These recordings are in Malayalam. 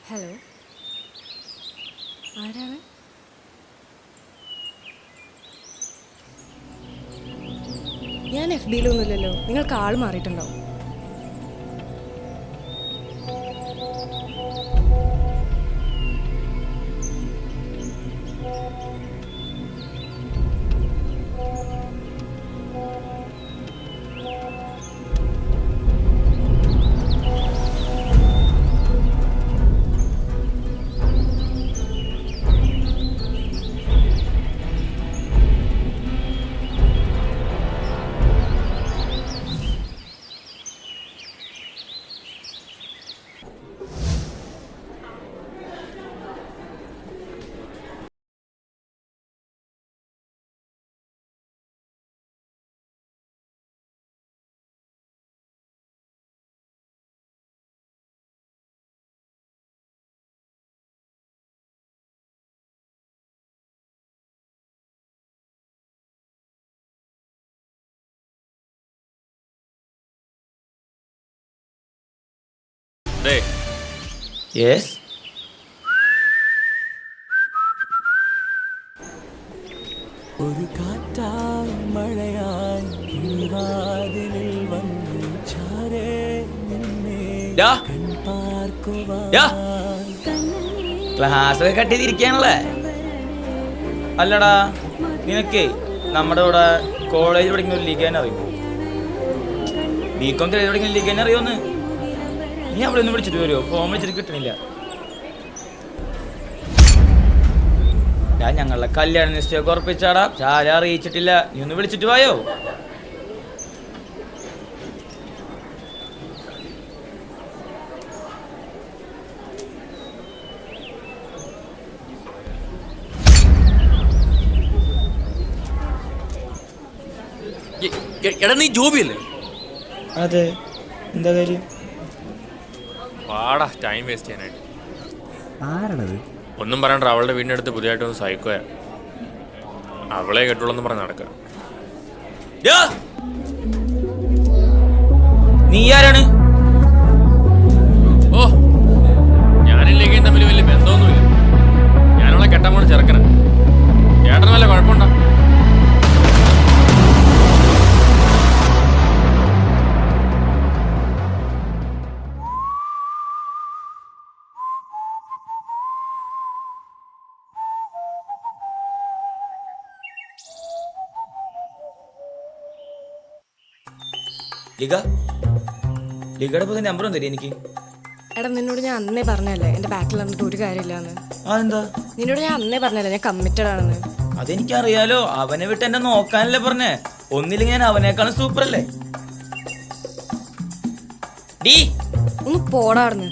ഹലോ, ആരാണ്? ഞാൻ FB-ലൊന്നുമില്ലല്ലോ. നിങ്ങൾക്ക് ആൾ മാറിയിട്ടുണ്ടാവും. യെസ്, ഒരു കാറ്റായി മഴയായി കിളിവാതിലിൽ വന്നു ചാരേ നിന്നെ കൺപാർക്കുവാൻ. ക്ലാസ് ഒക്കെ കട്ട് ചെയ്തിരിക്കാണല്ലേ? അല്ലടാ, നിനക്കേ നമ്മുടെ ഇവിടെ കോളേജിൽ പഠിക്കുന്ന ഒരു ലീഗാൻ അറിയുമോ? BCom പഠിക്കുന്ന ലീഗാൻ അറിയോന്ന്? നീ അവിടെ ഒന്ന് വിളിച്ചിട്ട് വരുമോ? ഫോൺ വിളിച്ചിട്ട് കിട്ടണില്ല. ഞാൻ ഞങ്ങളുടെ കല്യാണ നിശ്ചയമൊക്കെ ഉറപ്പിച്ചാടാ, ചാര അറിയിച്ചിട്ടില്ല. നീ ഒന്ന് വിളിച്ചിട്ട് പോയോ? എടാ, നീ ജോബിയല്ലേ? അതെ, എന്താ കാര്യം? പാടാ ടൈം വേസ്റ്റ് ചെയ്യാനായിട്ട്. ആരാണത്? ഒന്നും പറയണ്ട, അവളുടെ വീടിനടുത്ത് പുതിയതായിട്ടൊന്ന് സൈക്കോയാ. അവളെ കേട്ടുള്ളെന്ന് പറഞ്ഞ് നടക്കുക. നീ ആരാണ്? ഓ, ഞാനില്ലെങ്കിൽ തമ്മിൽ വലിയ ബന്ധമൊന്നുമില്ല. ഞാനവളെ കെട്ടാൻ പോണ ചെറുക്കന. ചേട്ടന് വല്ല കുഴപ്പമുണ്ടോ? ലിഗയുടെ പുതിയ നമ്പർ ഒന്നും തരും എനിക്ക്. എടാ, നിന്നോട് ഞാൻ അന്നേ പറഞ്ഞല്ലേ എൻ്റെ ബാക്കിൽ നടന്നിട്ട് ഒരു കാര്യമില്ലാന്ന്. അതെന്താ? നിന്നോട് ഞാൻ അന്നേ പറഞ്ഞല്ലേ ഞാൻ കമ്മിറ്റഡ് ആണെന്ന്. അതെനിക്കറിയാലോ. അവനെ വിട്ട് എന്നെ നോക്കാനല്ലേ പറഞ്ഞേ. ഒന്നില്ലെങ്കിൽ ഞാൻ അവനേക്കാളും സൂപ്പർ അല്ലേ? ഡീ, ഒന്ന് പോടാർന്ന്.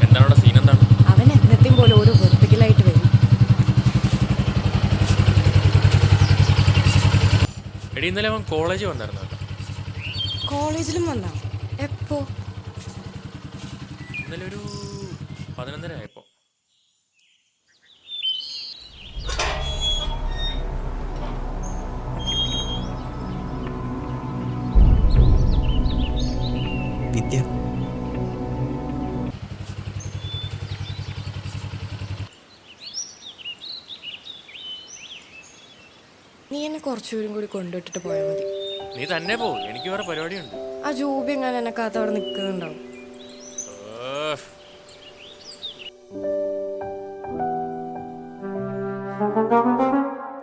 എന്താണ് അവിടെ സീൻ? എന്താണ്? അവൻ എന്നത്തെയും പോലെ ഓരോ വെർട്ടിക്കലായിട്ട് വരും. എടി, ഇന്നലെ അവൻ കോളേജിൽ വന്നായിരുന്നു കേട്ടോ. കോളേജിലും വന്നാ? എപ്പോ? ഇന്നലെ ഒരു 11:30 ആയപ്പോ. വിദ്യ, നീ എന്നെ കുറച്ചുപേരും കൂടി കൊണ്ടുവിട്ടിട്ട് പോയാൽ മതി. നീ തന്നെ പോ, എനിക്ക് വേറെ പരിപാടിയുണ്ട്. ആ ജോബി എങ്ങനെ എന്നെ കാത്ത് അവിടെ നിൽക്കുന്നുണ്ടാവും.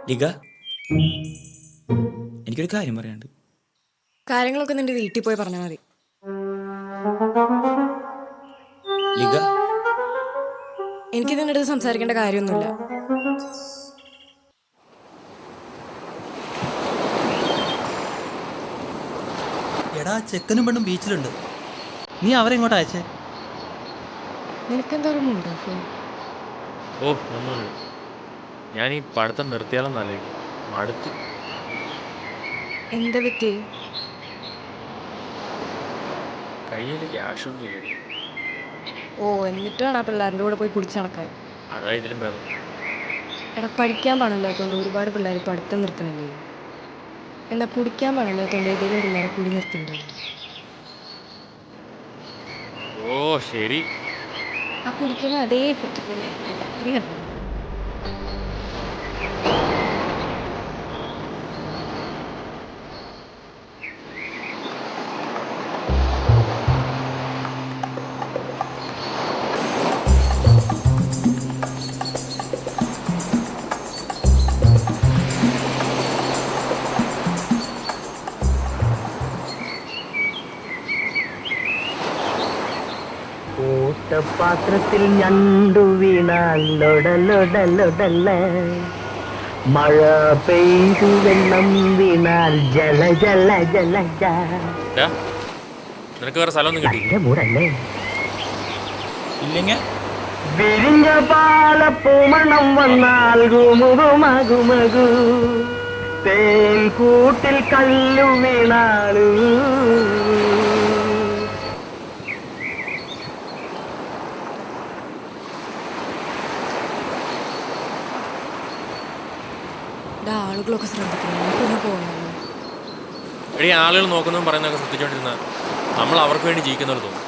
ലിഗ, എനിക്കൊരു കാര്യം പറയാനുണ്ട്. കാര്യങ്ങളൊക്കെ നിന്റെ വീട്ടിൽ പോയി പറഞ്ഞാൽ മതി. ലിഗ, എനിക്ക് നിന്റെ അടുത്ത് സംസാരിക്കേണ്ട കാര്യമൊന്നുമില്ല. എടാ, എടാ ചെക്കനും പെണ്ണും ബീച്ചിലുണ്ട്. നീ അവരെ ഇങ്ങോട്ട് അയച്ചേ. നിനക്കെന്താ ഒരു മൂടോ? ഓ ഒന്നുമില്ല, ഞാൻ ഈ പഠിത്തം നിർത്തിയാലെന്നല്ലേ, മടുത്തു. എന്താ പറ്റി? കയ്യിൽ ക്യാഷൊന്നും ഇല്ല. ഓ, എന്നിട്ടാണ് ആ പിള്ളേരുടെ കൂടെ പോയി കുടിച്ച് നടക്കാൻ. അതാ ഇതിലും ഭേദം. എടാ, പഠിക്കാൻ പാടില്ലാത്തതുകൊണ്ട് ഒരുപാട് പിള്ളേർ പഠിത്തം നിർത്തണില്ലേ? എന്താ കുടിക്കാൻ പാടില്ലാത്തതുകൊണ്ട് ഏതെങ്കിലും പിള്ളേരെ കുടി നിർത്തിണ്ടോ? ഓ ശരി. ആ കുടിക്കുന്ന അതേ പറ്റില്ലേ? പാത്രത്തിൽ ഞണ്ടു വീണാൽ ലൊടലൊടലൊടല്ല, മഴ പെയ്തു വെള്ളം വീണാൽ ജല ജല ജല നിനക്ക് വേറെ സ്ഥലമൊന്നും കിട്ടി മൂടല്ലേ. ഇല്ലെങ്കിൽ വിരിഞ്ഞ പാലപ്പൂമണം വന്നാൽ ഗുമുകുമകുമകു, തേൻ കൂട്ടിൽ കല്ലു വീണാലു. ആളുകളൊക്കെ ശ്രദ്ധിക്കണം, നമുക്കൊന്ന് പോയാലോ? എടി, ആളുകൾ നോക്കുന്നതും പറയുന്നതൊക്കെ ശ്രദ്ധിച്ചോണ്ടിരുന്ന നമ്മൾ അവർക്ക് വേണ്ടി ജീവിക്കുന്നവർ തോന്നും.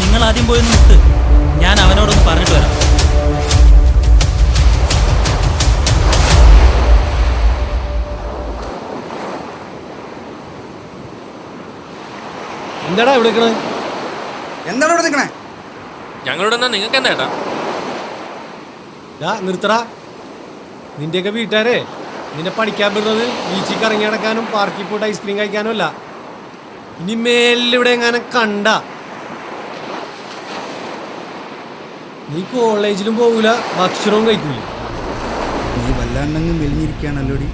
നിങ്ങൾ ആദ്യം പോയി വിട്ട്, ഞാൻ അവനോടൊന്ന് പറഞ്ഞിട്ട് വരാം. എന്താടാ ഇവിടെ നിൽക്കണേ? എന്താണ് ഇവിടെ നിൽക്കണേ? ഞങ്ങളോട് എന്താ, നിങ്ങൾക്ക് എന്താ ഏട്ടാ? നിർത്തടാ. നിന്റെയൊക്കെ വീട്ടുകാരെ നിന്നെ പഠിക്കാൻ പറ്റുന്നത് ബീച്ചിൽ കറങ്ങി നടക്കാനും പാർക്കിൽ പോയിട്ട് ഐസ്ക്രീം കഴിക്കാനും അല്ല. ഇനി മേലിവിടെ എങ്ങാനും കണ്ട നീ കോളേജിലും പോകൂല, ഭക്ഷണവും കഴിക്കൂല. നീ വല്ലാണ്ടങ്ങ് മെലിഞ്ഞിരിക്കുകയാണല്ലോടി.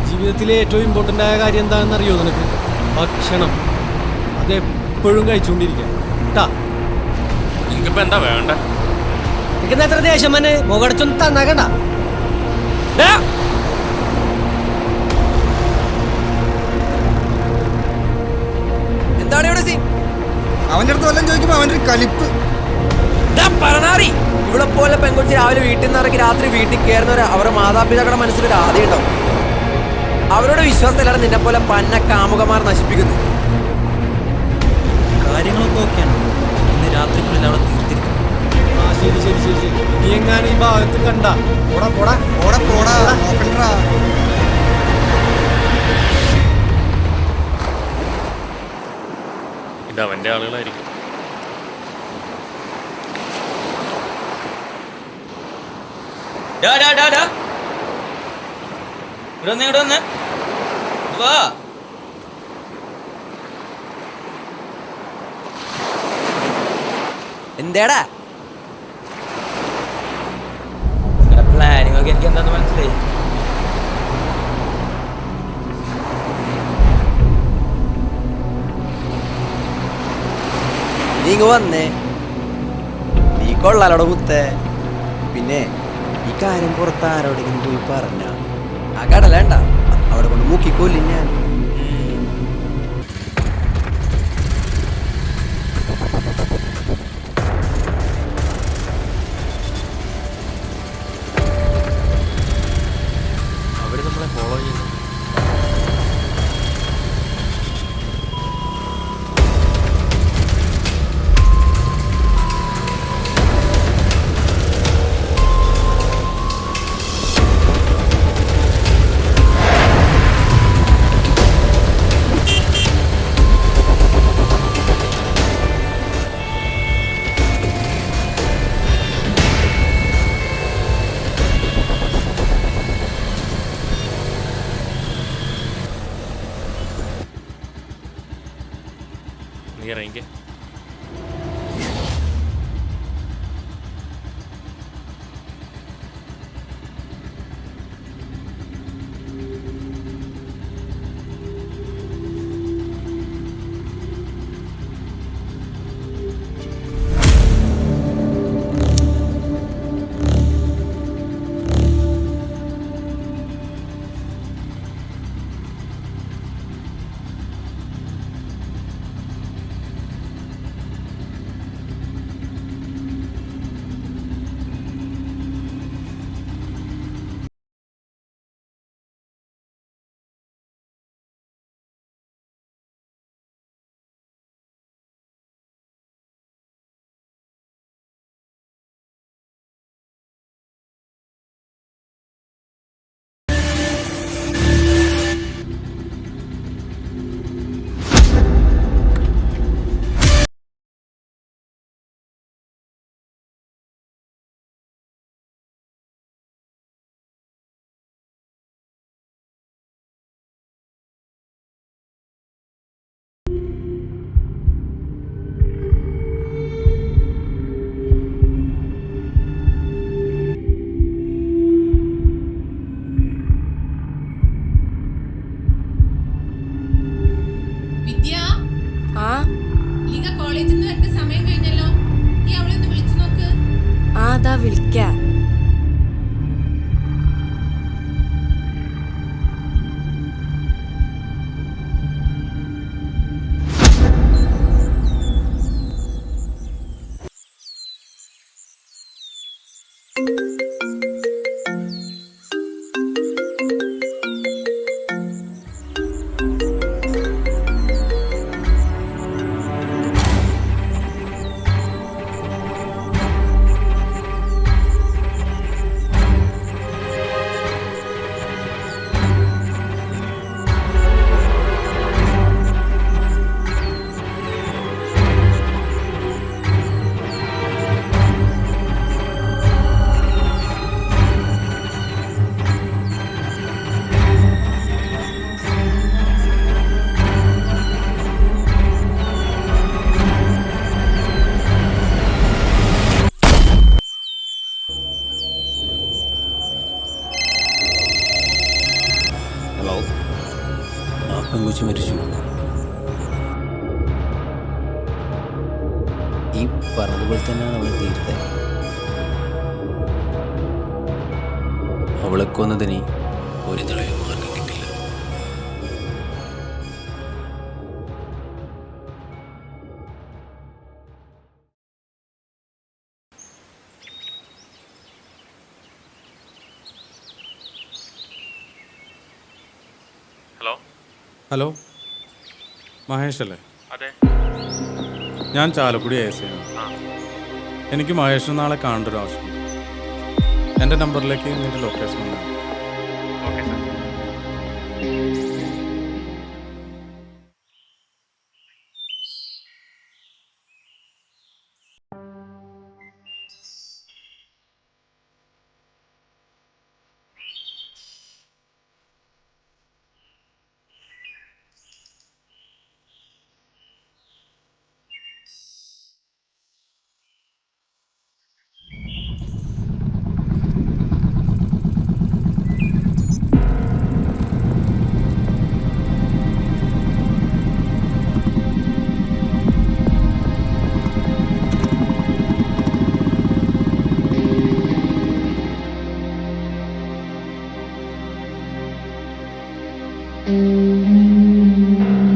ജീവിതത്തിലെ ഏറ്റവും ഇമ്പോർട്ടൻ്റ് ആയ കാര്യം എന്താണെന്ന് അറിയോ നിനക്ക്? ഭക്ഷണം. അതെപ്പോഴും കഴിച്ചുകൊണ്ടിരിക്കുക കേട്ടാ. നിങ്ങൾക്കിപ്പോൾ എന്താ വേണ്ട? നിൽക്കുന്ന എത്ര ദേഷ്യം തന്നെ മുഖടച്ചൊന്നും തന്നാക്കണ്ട. എന്താണ് ഇവിടെ സീൻ? അവൻ്റെ അടുത്ത് വല്ലതും ചോദിക്കുമ്പോൾ അവൻ്റെ ഒരു കലിപ്പ്. പറഞ്ഞാറി ഇവിടെ പോലെ പെൺകുട്ടി രാവിലെ വീട്ടിൽ നിന്ന് ഇറങ്ങി രാത്രി വീട്ടിൽ കയറുന്നവർ അവരുടെ മാതാപിതാക്കളുടെ മനസ്സിലൊരു ആദ്യം ഉണ്ടാവും. അവരുടെ വിശ്വാസത്തിലാണ് നിന്നെ പോലെ പന്ന കാമുകമാർ നശിപ്പിക്കുന്നത്. കാര്യങ്ങളൊക്കെ ഓക്കെയാണ്. ഇന്ന് രാത്രിക്കുള്ളിൽ അവിടെ തീർത്തിരിക്കും. ആ ശരി ശരി ശരി ശരി. നീ എങ്ങാനും ഈ ഭാഗത്ത് കണ്ട പോടാ പോടാ പോടാ പോടാ നോക്കണ്ടാ. ഇത് അവൻ്റെ ആളുകളായിരിക്കും. ഇവിടെ വന്ന് വാ. എന്തേടാ നിങ്ങളുടെ പ്ലാനിങ് ഒക്കെ എനിക്ക് എന്താന്ന് മനസ്സിലായി. നീ ഇങ്ങ് വന്നേ, നീ കൊള്ളാലോടെ മുത്തേ. പിന്നെ ഈ കാര്യം പുറത്ത് ആരോടെങ്കിലും പോയി പറഞ്ഞ ആ കടലേണ്ട അവിടെ കൊണ്ട് മുക്കിക്കൊല്ലും ഞാൻ. അവർ നമ്മളെ ഫോളോ ചെയ്യുന്നു. നീ ഇറങ്ങിക്കേ. വിദ്യ, ആ ലീഗ കോളേജിൽ നിന്ന് വരേണ്ട സമയം കഴിഞ്ഞല്ലോ. നീ അവളെ ഒന്ന് വിളിച്ചു നോക്ക്. അതാ വിളിക്കാം. ഹലോ, ആ പെങ്കുച്ചി മരിച്ചു. ഈ പറഞ്ഞതുപോലെ തന്നെയാണ് അവളെ തീരുന്നത്. അവളെ കൊന്നതിന് ഒരു തെളിവ് മാർഗം കിട്ടില്ല. ഹലോ, ഹലോ, മഹേഷ് അല്ലേ? അതെ. ഞാൻ ചാലക്കുടി ASI ആണ്. എനിക്ക് മഹേഷിന് നാളെ കാണേണ്ട ഒരു ആവശ്യമുണ്ട്. എൻ്റെ നമ്പറിലേക്ക് നിന്റെ ലൊക്കേഷൻ ഉണ്ടാകും. Okay sir.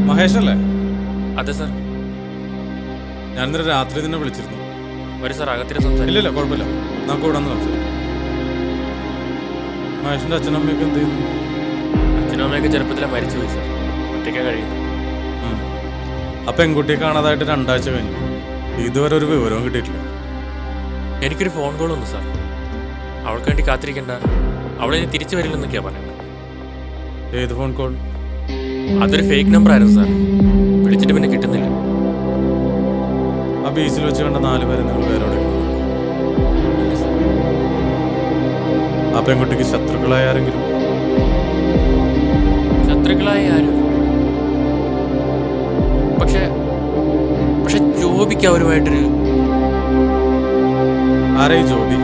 മഹേഷ് അല്ലേ? അതെ സാർ. ഞാൻ ഇന്നലെ രാത്രി നിന്നെ വിളിച്ചിരുന്നു. വരും സാർ, അകത്തിരി സംസാരിക്കും. ഇല്ലില്ല, കുഴപ്പമില്ല, നമുക്ക് ഇവിടെ നിന്ന് സംസാരിക്കാം. മഹേഷിൻ്റെ അച്ഛനമ്മയൊക്കെ എന്ത് ചെയ്യുന്നു? അച്ഛനും അമ്മയൊക്കെ ചെറുപ്പത്തിലെ മരിച്ചു പോയി സാർ. ഒറ്റയ്ക്കാണ് കഴിയുന്നു. ആ പെൺകുട്ടിയെ കാണാതായിട്ട് 2 ആഴ്ച കഴിഞ്ഞു. ഇതുവരെ ഒരു വിവരവും കിട്ടിയിട്ടില്ല. എനിക്കൊരു ഫോൺ കോൾ വന്നു സാർ. അവൾക്ക് വേണ്ടി കാത്തിരിക്കണ്ട, അവളിനി തിരിച്ചു വരില്ലെന്നൊക്കെയാണ് പറയുന്നത്. ഏത് ഫോൺ കോൾ? അതൊരു ഫേക്ക് നമ്പർ ആയിരുന്നു സാർ. വിളിച്ചിട്ട് പിന്നെ കിട്ടുന്നില്ല. ആ ബീച്ചിൽ വെച്ച് കണ്ട 4 പേരെ നിങ്ങൾ വേറെ? ആ പെൺകുട്ടിക്ക് ശത്രുക്കളായ ആരെങ്കിലും? ശത്രുക്കളായ ആരും, പക്ഷെ ജോബിക്ക് അവരുമായിട്ടൊരു ആരാ ഈ ജോബി?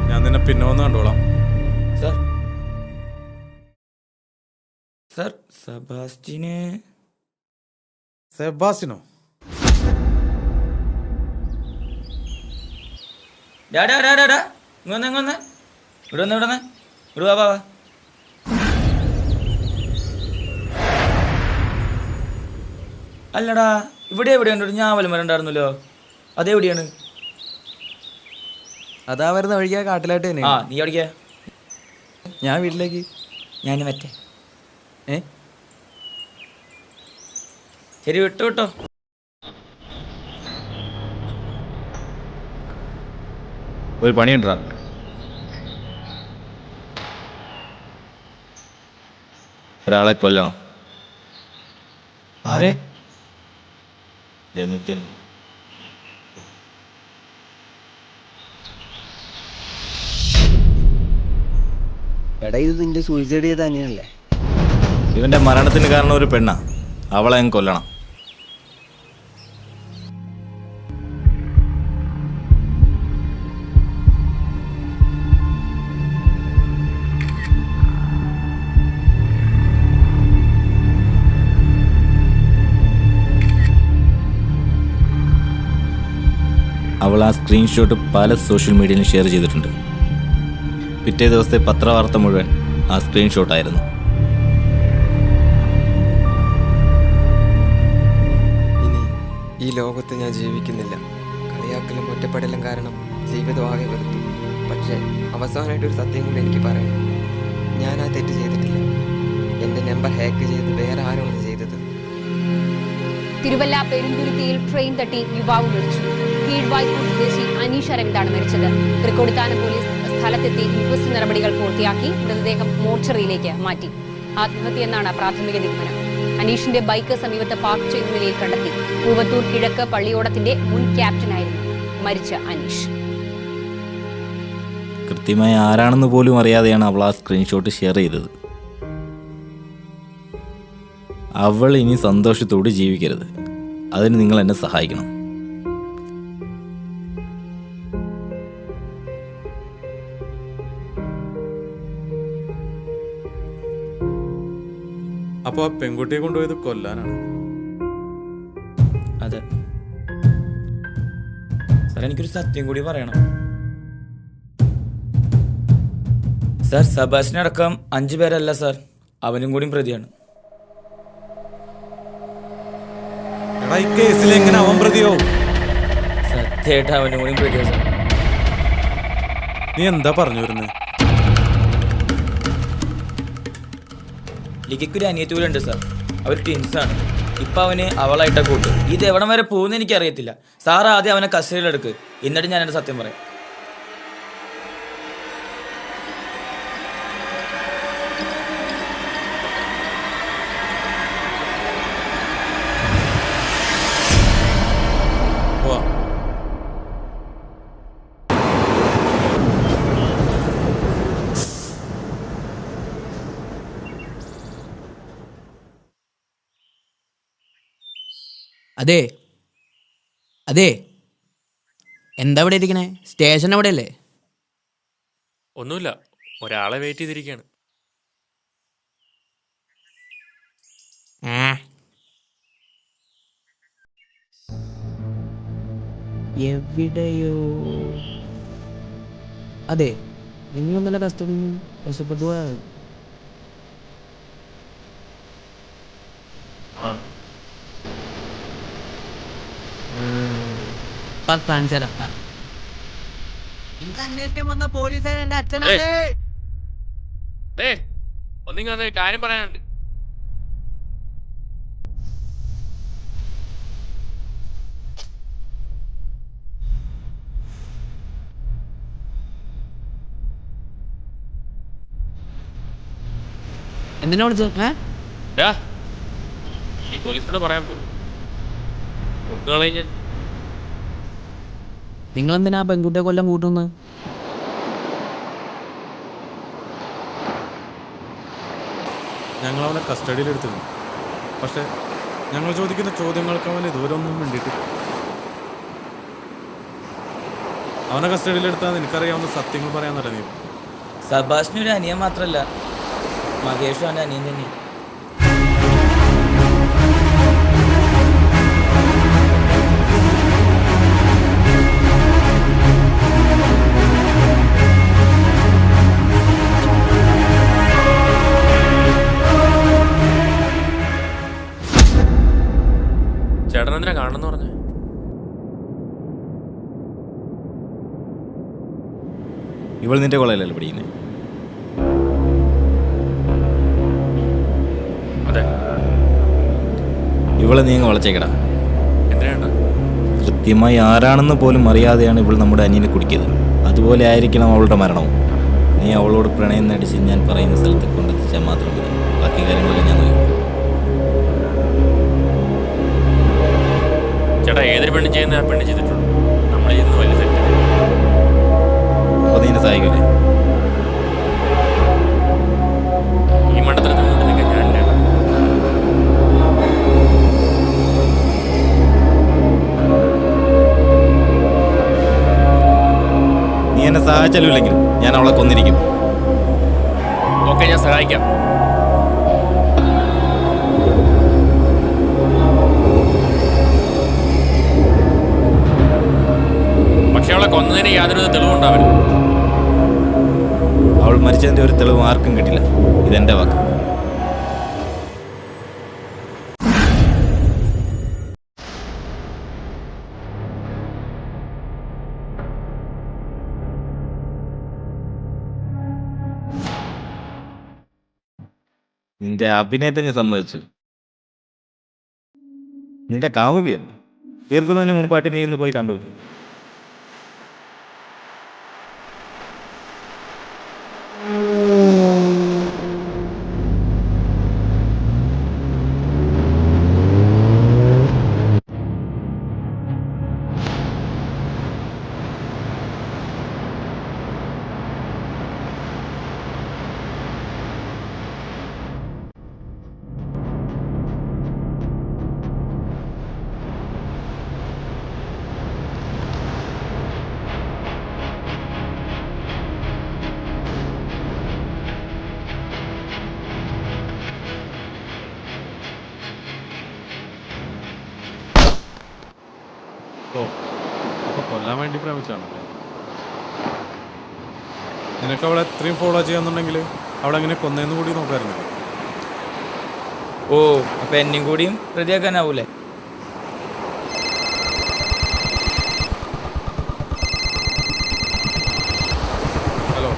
ഞാൻ നിന്നെ പിന്നെ വന്ന് കണ്ടോളാം. സർ സർ സെബാസ്റ്റ്യന് സെബാസിനോ? അല്ലടാ, ഇവിടെ എവിടെയുണ്ട് ഒരു ഞാവലും വരണ്ടായിരുന്നല്ലോ, അതെവിടെയാണ്? അതാ വരുന്ന ഒഴിക്കാ കാട്ടിലായിട്ട് തന്നെ. ആ, നീ എവിടേക്കാ? ഞാൻ വീട്ടിലേക്ക്. ഞാൻ മറ്റേ ശരി, വിട്ടോ വിട്ടോ. ഒരു പണിയുണ്ടാ. ഒരാളെ കൊല്ലണം. ആരെ? ജനിക്കൽ. എടാ, ഇത് നിന്റെ സൂയിസൈഡ് ചെയ്ത് തന്നെയല്ലേ? ഇവന്റെ മരണത്തിന് കാരണം ഒരു പെണ്ണാ. അവളെ അങ്ങ് കൊല്ലണം. അവൾ ആ സ്ക്രീൻഷോട്ട് പല സോഷ്യൽ മീഡിയയിലും ഷെയർ ചെയ്തിട്ടുണ്ട്. പിറ്റേ ദിവസത്തെ പത്രവാർത്ത മുഴുവൻ ആ സ്ക്രീൻഷോട്ടായിരുന്നു. ഇനി ഈ ലോകത്ത് ഞാൻ ജീവിക്കുന്നില്ല. കളിയാക്കലും ഒറ്റപ്പെടലും കാരണം ജീവിതം ആകെ വെറുത്തു. പക്ഷേ അവസാനമായിട്ടൊരു സത്യം കൂടി എനിക്ക് പറയണം. ഞാൻ ആ തെറ്റ് ചെയ്തിട്ടില്ല. എൻ്റെ നമ്പർ ഹാക്ക് ചെയ്ത് വേറെ ആരാണ് അത് ചെയ്തത്. തിരുവല്ല പെരുന്തുരുത്തിയിൽ ട്രെയിൻ തട്ടി യുവാവ് മരിച്ചു. കീഴ്വായ്പൂർ സ്വദേശി അനീഷ് അരവിന്ദാണ് മരിച്ചത്. തൃക്കൊടിത്താന പോലീസ് സ്ഥലത്തെത്തി ഇൻക്വസ്റ്റ് നടപടികൾ പൂർത്തിയാക്കി മൃതദേഹം മോർച്ചറിയിലേക്ക് മാറ്റി. ആത്മഹത്യയെന്നാണ് പ്രാഥമിക നിഗമനം. അനീഷിന്റെ ബൈക്ക് സമീപത്ത് പാർക്ക് ചെയ്ത നിലയിൽ കണ്ടെത്തി. പൂവത്തൂർ കിഴക്ക് പള്ളിയോടത്തിന്റെ മുൻ ക്യാപ്റ്റനായിരുന്നു മരിച്ച അനീഷ്. കൃത്യമായി ആരാണെന്ന് പോലും അറിയാതെയാണ് അവൾ ആ സ്ക്രീൻഷോട്ട് ഷെയർ ചെയ്തത്. അവൾ ഇനി സന്തോഷത്തോടെ ജീവിക്കരുത്. അതിന് നിങ്ങൾ എന്നെ സഹായിക്കണം. അപ്പോൾ ആ പെൺകുട്ടിയെ കൊണ്ടുപോയത് കൊല്ലാനാണ്? അതെ സാർ, എനിക്കൊരു സത്യം കൂടി പറയണം. സാർ, സെബാസ്റ്റ്യനടക്കം 5 പേരല്ല സാർ, അവനും കൂടി പ്രതിയാണ്. ഈ കേസിൽ എങ്ങനെ അവൻ പ്രതിയോ? സത്യമായിട്ട് അവനും കൂടി പ്രതിയാ സാർ. നീ എന്താ പറഞ്ഞു വരുന്നത്? ലിക്കൊരു അനിയത്തൂരുണ്ട് സാർ, അവർ ട്വിൻസാണ്. ഇപ്പം അവന് അവളായിട്ടാ കൂട്ട്. ഇത് എവിടം വരെ പോകുന്ന എനിക്കറിയത്തില്ല. സാർ ആദ്യം അവനെ കസ്റ്റഡിയിലെടുക്ക്, എന്നിട്ട് ഞാൻ എൻ്റെ സത്യം പറയാം. അതെ അതെ, എന്താ ഇവിടെ ഇരിക്കണേ? സ്റ്റേഷൻ അവിടെ അല്ലേ? ഒന്നുമില്ല, ഒരാളെ വെയിറ്റ് ചെയ്തിരിക്കുകയാണ്. എവിടെയോ. അതെ, നിങ്ങളൊന്നല്ല കസ്റ്റഡി രക്ഷപ്പെട്ടു. ഒന്നിങ്ങ കാര്യം പറയാനുണ്ട്. എന്തിനാ വിളിച്ചത്? ഈ പോലീസിനോട് പറയാൻ കൊന്നുകളഞ്ഞ നിങ്ങളെന്തിനാ പെൺകുട്ടിയെ കൊല്ലം കൂട്ടുന്നത്? ഞങ്ങൾ അവനെ കസ്റ്റഡിയിലെടുത്തിരുന്നു. പക്ഷേ ഞങ്ങൾ ചോദിക്കുന്ന ചോദ്യങ്ങൾക്ക് അവൻ ഇതുവരെ ഒന്നും വേണ്ടിയിട്ടില്ല. അവനെ കസ്റ്റഡിയിലെടുത്താൽ നിനക്കറിയാവുന്ന സത്യങ്ങൾ പറയാൻ തുടങ്ങി. സബാഷിന് ഒരു അനിയൻ മാത്രമല്ല, മഹേഷും അവൻ്റെ അനിയൻ തന്നെയാണ്. ചേട്ടൻ എന്തിനാ കാണണമെന്ന് പറഞ്ഞേ? ഇവൾ നിന്റെ കോളേജിലല്ലേ പഠിക്കുന്നത്? അതെ. ഇവളെ നീ അങ്ങ് വളച്ചേക്കടാ. എന്തിനാ? കൃത്യമായി ആരാണെന്ന് പോലും അറിയാതെയാണ് ഇവൾ നമ്മുടെ അനിയനെ കുടിക്കുന്നത്. അതുപോലെ ആയിരിക്കണം അവളുടെ മരണവും. നീ അവളോട് പ്രണയം നടിച്ച് ഞാൻ പറയുന്ന സ്ഥലത്ത് കൊണ്ടെത്തിച്ചാൽ മാത്രം മതി. ബാക്കി കാര്യങ്ങളൊക്കെ ഞാൻ നോക്കും. ചേട്ടാ, ഏതൊരു പെണ്ണ് ചെയ്യുന്ന ആ പെണ്ണ് ചെയ്തിട്ടുള്ളൂ. നമ്മൾ ചെയ്യുന്നത് വലിയ തെറ്റ്. അപ്പോൾ നീ എന്നെ സഹായിക്കില്ലേ? ഈ മണ്ഡലത്തിൽ മുന്നോട്ട് നിൽക്കാൻ ഞാനില്ല. നീ എന്നെ സഹായിച്ചാലും ഇല്ലെങ്കിലും ഞാൻ അവളെ കൊന്നിരിക്കും. ഓക്കെ, ഞാൻ സഹായിക്കാം. പക്ഷെ അവളെ കൊന്നതിന് യാതൊരു തെളിവുണ്ടാവരുത്. അവൾ മരിച്ചതിൻ്റെ ഒരു തെളിവ് ആർക്കും കിട്ടില്ല. ഇതെൻ്റെ വാക്ക്. നിന്റെ അഭിനയത്തെ ഞാൻ സമ്മതിച്ചു. നിന്റെ കാമുകിയ തീർക്കുന്നതിന് മുൻപായിട്ട് നീ ഇന്ന് പോയി കണ്ടു. അപ്പോൾ കൊല്ലാൻ വേണ്ടി പ്രേമിച്ചാണല്ലേ? നിനക്ക് അവളെ എത്രയും ഫോളോ ചെയ്യാന്നുണ്ടെങ്കിൽ അവളെ എങ്ങനെ കൊന്നേന്ന് കൂടി നോക്കാറുണ്ട്. ഓ, അപ്പൊ എന്നെയും കൂടിയും പ്രതിയാക്കാനാവൂലേ? ഹലോ,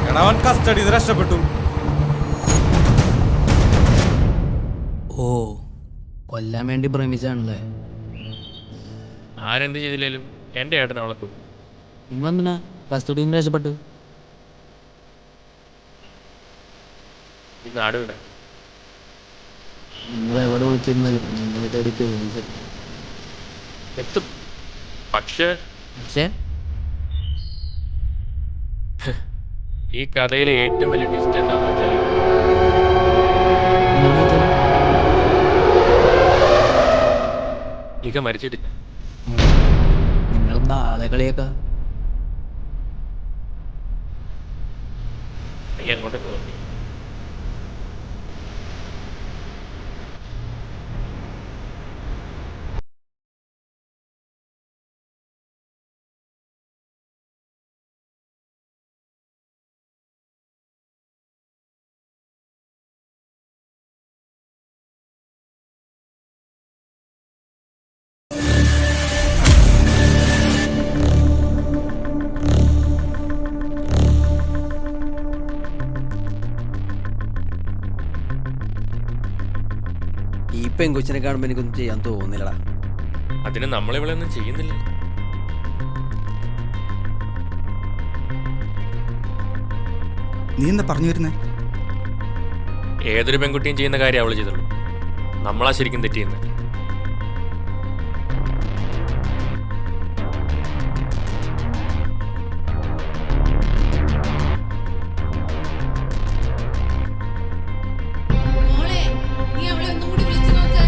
എടാ അവൻ കസ്റ്റഡിയിൽ നിന്ന് രക്ഷപ്പെട്ടു. ഓ, കൊല്ലാൻ വേണ്ടി പ്രേമിച്ചാണല്ലേ? ആരെന്ത് ചെയ്തില്ലേലും എൻ്റെ ഏട്ടൻ അവളെ കൊല്ലും. നിങ്ങളെന്തിനാ കസ്റ്റഡിയിൽ നിന്ന് രക്ഷപ്പെട്ടു? ഈ നാട് വിടാൻ. നിങ്ങൾ എവിടെ വിളിച്ചിരുന്നാലും നിങ്ങൾ തേടിക്ക് എത്തും. പക്ഷേ ഈ കഥയിലെ ഏറ്റവും വലിയ ട്വിസ്റ്റ് എന്താണെന്ന് വെച്ചാൽ ഇക മരിച്ചിട്ടില്ല. നിങ്ങളെന്താ ആളെ കളിയൊക്കെ? നീ അങ്ങോട്ടേക്ക് നോക്കി. ഈ പെങ്കൊച്ചിനെ കാണുമ്പോൾ എനിക്കൊന്നും ചെയ്യാൻ തോന്നുന്നില്ലടാ. അതിന് നമ്മളിവിടെ ഒന്നും ചെയ്യുന്നില്ല. നീ എന്താ പറഞ്ഞു വരുന്നേ? ഏതൊരു പെൺകുട്ടിയും ചെയ്യുന്ന കാര്യം അവൾ ചെയ്തുള്ളൂ. നമ്മളാ ശരിക്കും തെറ്റിയുന്നത്. മോളെ, നീ അവളെ ഒന്നും കൂടി വിളിച്ചു നോക്ക്.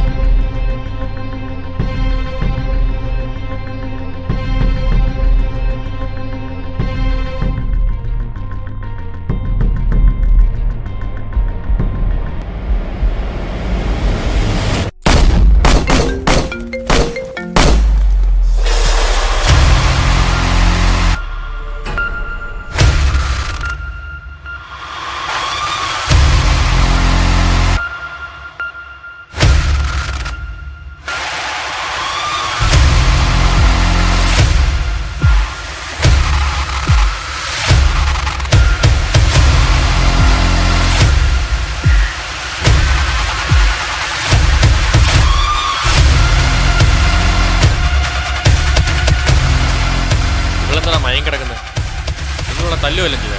ഇവളെന്താ മയം കിടക്കുന്നത്? നിങ്ങളുടെ തല്ലുവല്ലോ ചെയ്ത.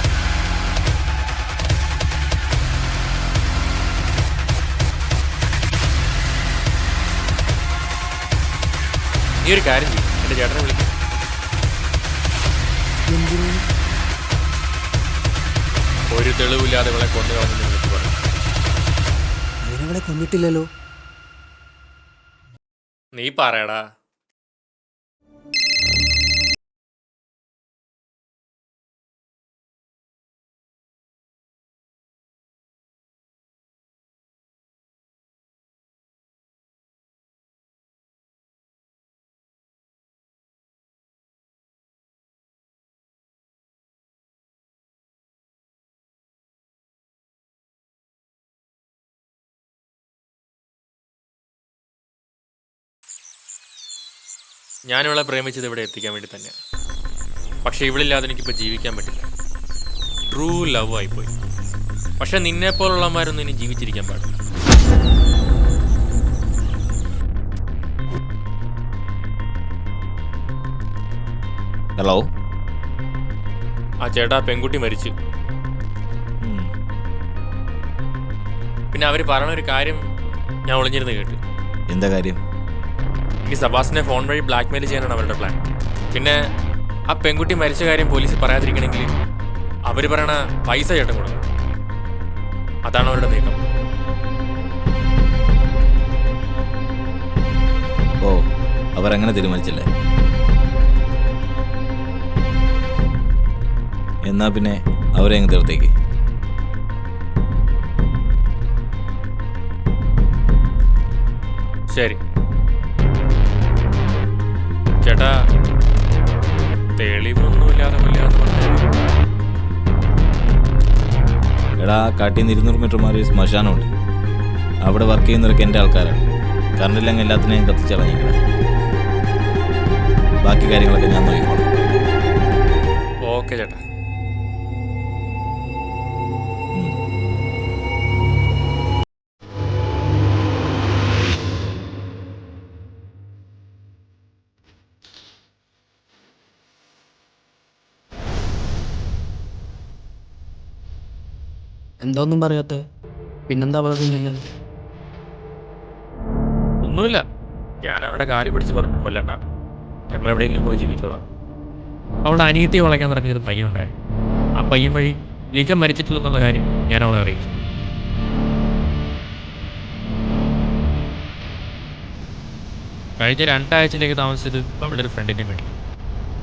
നീ ഒരു കാര്യം ചെയ്യും, എന്റെ ചേട്ടനെ വിളിക്കും. ഒരു തെളിവില്ലാതെ ഇവളെ കൊന്നു കളഞ്ഞെന്ന് വിളിച്ചു പറഞ്ഞു. അതിനവളെ കൊന്നിട്ടില്ലല്ലോ. നീ പറയടാ. ഞാനിവളെ പ്രേമിച്ചത് ഇവിടെ എത്തിക്കാൻ വേണ്ടി തന്നെയാണ്. പക്ഷെ ഇവളില്ലാതെ എനിക്കിപ്പോൾ ജീവിക്കാൻ പറ്റില്ല. ട്രൂ ലവ് ആയിപ്പോയി. പക്ഷെ നിന്നെപ്പോലുള്ളമാരൊന്നും ഇനി ജീവിച്ചിരിക്കാൻ പാടില്ല. ഹലോ. ആ ചേട്ടാ, പെൺകുട്ടി മരിച്ചു. പിന്നെ അവർ പറയണ ഒരു കാര്യം ഞാൻ ഒളിഞ്ഞിരുന്ന് കേട്ടു. എന്താ കാര്യം? ഇനി സബാസിനെ ഫോൺ വഴി ബ്ലാക്ക്മെയിൽ ചെയ്യാനാണ് അവരുടെ പ്ലാൻ. പിന്നെ ആ പെൺകുട്ടി മരിച്ച കാര്യം പോലീസ് പറയാതിരിക്കണമെങ്കിൽ അവർ പറയണ പൈസ ചേട്ടൻ കൊടുക്കണം. അതാണ് അവരുടെ നീക്കം. ഓ, അവരങ്ങനെ തീരുമാനിച്ചില്ലേ? എന്നാ പിന്നെ അവരെ അങ്ങ് തീർത്തേക്ക്. ശരി ചേട്ടാ, തെളിവൊന്നുമില്ലാതെ കൊല്ലാന്ന് പറഞ്ഞാൽ. എടാ, കാട്ടിൽ നിന്ന് 200 മീറ്റർ മാറി ഒരു ശ്മശാനമുണ്ട്. അവിടെ വർക്ക് ചെയ്യുന്നവരൊക്കെ എൻ്റെ ആൾക്കാരാണ്. കറണ്ടില്ലെങ്കിൽ എല്ലാത്തിനെയും കത്തിച്ചളഞ്ഞിരിക്കണം. ബാക്കി കാര്യങ്ങളൊക്കെ ഞാൻ നോക്കിക്കോളാം. ഓക്കെ ചേട്ടാ. എന്തോന്നും പറയാത്ത? പിന്നെന്താ പറയുന്നത്? ഒന്നുമില്ല, ഞാൻ അവിടെ കാര്യം പിടിച്ച് പറഞ്ഞു കൊല്ലണ്ട, ഞങ്ങൾ എവിടെയെങ്കിലും പോയി ജീവിച്ചതാണ്. അവളുടെ അനിയത്തി വളയ്ക്കാൻ തുടങ്ങിയൊരു പയ്യനുണ്ടായി. ആ പയ്യൻ വഴി ലീക്കം മരിച്ചിട്ടില്ലെന്നുള്ള കാര്യം ഞാൻ അവളെ അറിയിച്ചു. കഴിഞ്ഞ 2 ആഴ്ചയിലേക്ക് താമസിച്ചത് അവളുടെ ഒരു ഫ്രണ്ടിൻ്റെ വേണ്ടി.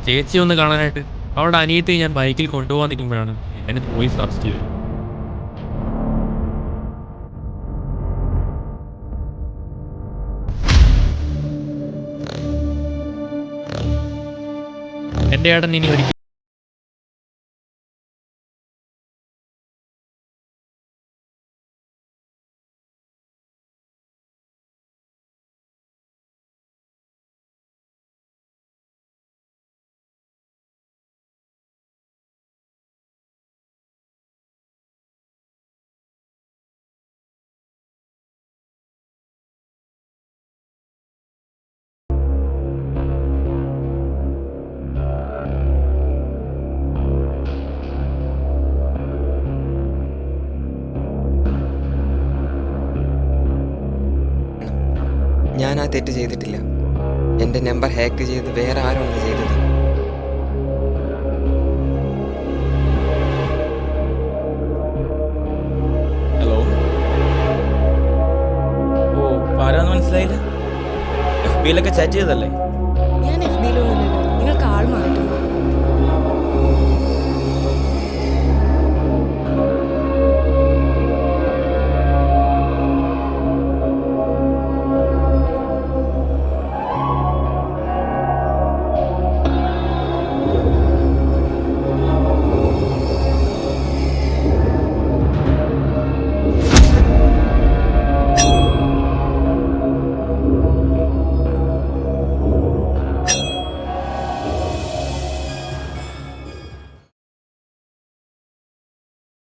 ചേച്ചി ഒന്ന് കാണാനായിട്ട് അവളുടെ അനിയത്തി ഞാൻ ബൈക്കിൽ കൊണ്ടുപോകാൻ നിൽക്കുമ്പോഴാണ് എന്നെ പോലീസ് അറസ്റ്റ് ചെയ്തത്. എൻ്റെ ഏട്ടൻ ഇനി ഒരിക്കലും ഞാൻ ആ തെറ്റ് ചെയ്തിട്ടില്ല. എൻ്റെ നമ്പർ ഹാക്ക് ചെയ്ത് വേറെ ആരാണ് ചെയ്തത്. ഹലോ. ഓ, ആരാന്ന് മനസ്സിലായില്ല. FB യിലൊക്കെ ചാറ്റ് ചെയ്തല്ലേ?